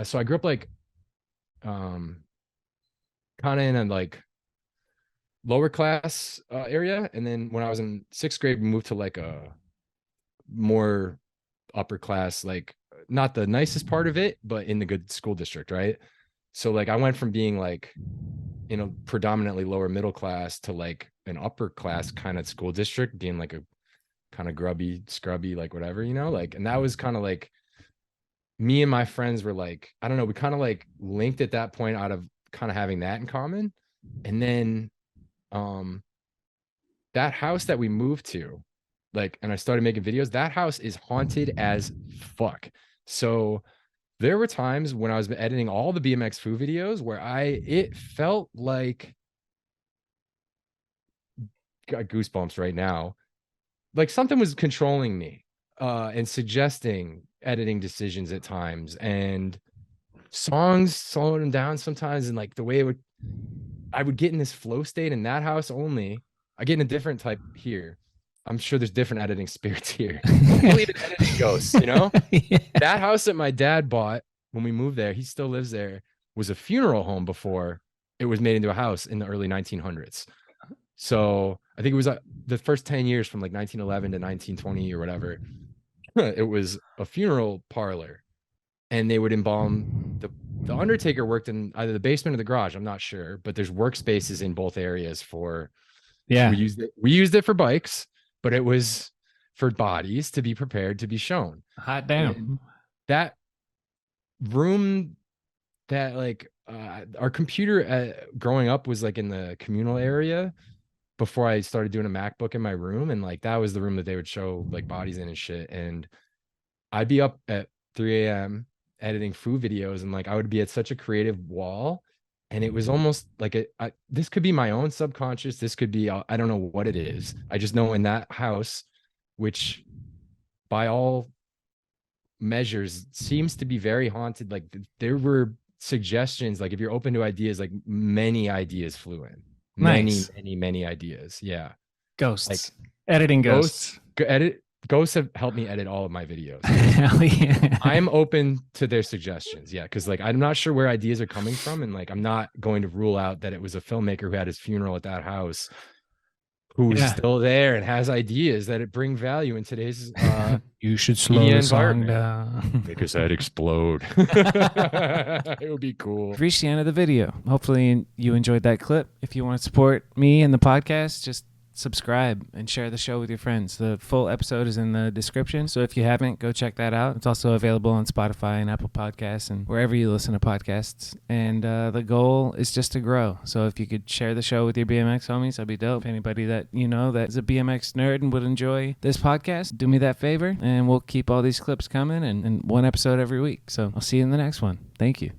So I grew up like kind of in a like lower class area, and then when I was in sixth grade, we moved to like a more upper class, like not the nicest part of it, but in the good school district, right? So like I went from being like in a predominantly lower middle class to like an upper class kind of school district, being like a kind of grubby, scrubby, like whatever, like, and that was kind of like me and my friends were like, I don't know, we kind of like linked at that point out of kind of having that in common. And then um that house that we moved to, like, and I started making videos, that house is haunted as fuck. So there were times when I was editing all the BMX food videos where it felt like, got goosebumps right now, like something was controlling me and suggesting editing decisions at times, and songs slowing them down sometimes, and like the way I would get in this flow state in that house only. I get in a different type here. I'm sure there's different editing spirits here. I believe in editing ghosts, Yeah. That house that my dad bought when we moved there, he still lives there, was a funeral home before it was made into a house in the early 1900s. So I think it was the first 10 years from like 1911 to 1920 or whatever. It was a funeral parlor, and they would embalm the undertaker worked in either the basement or the garage. I'm not sure, but there's workspaces in both areas for, Yeah. we used it for bikes, but it was for bodies to be prepared to be shown. Hot And damn. that room, that like our computer growing up was like in the communal area before I started doing a MacBook in my room, and like that was the room that they would show like bodies in and shit. And I'd be up at 3 a.m. editing food videos, and like I would be at such a creative wall, and it was almost like this could be my own subconscious. This could be, I don't know what it is. I just know in that house, which by all measures seems to be very haunted, like there were suggestions, like if you're open to ideas, like many ideas flew in, many Nice. many many ideas. Yeah, like Ghosts. Editing ghosts ghosts. edit ghosts have helped me edit all of my videos. Hell yeah. I'm open to their suggestions. Yeah. Cause like I'm not sure where ideas are coming from. And like I'm not going to rule out that it was a filmmaker who had his funeral at that house who's Yeah. still there and has ideas that it bring value in today's You should slow media the song environment. down. Make his head explode. It would be cool. We've reached the end of the video. Hopefully you enjoyed that clip. If you want to support me and the podcast, just subscribe and share the show with your friends. The full episode is in the description, so if you haven't, go check that out. It's also available on Spotify and Apple Podcasts and wherever you listen to podcasts. And the goal is just to grow. So if you could share the show with your BMX homies, that'd be dope. If anybody that you know that is a BMX nerd and would enjoy this podcast, do me that favor, and we'll keep all these clips coming and one episode every week. So I'll see you in the next one. Thank you.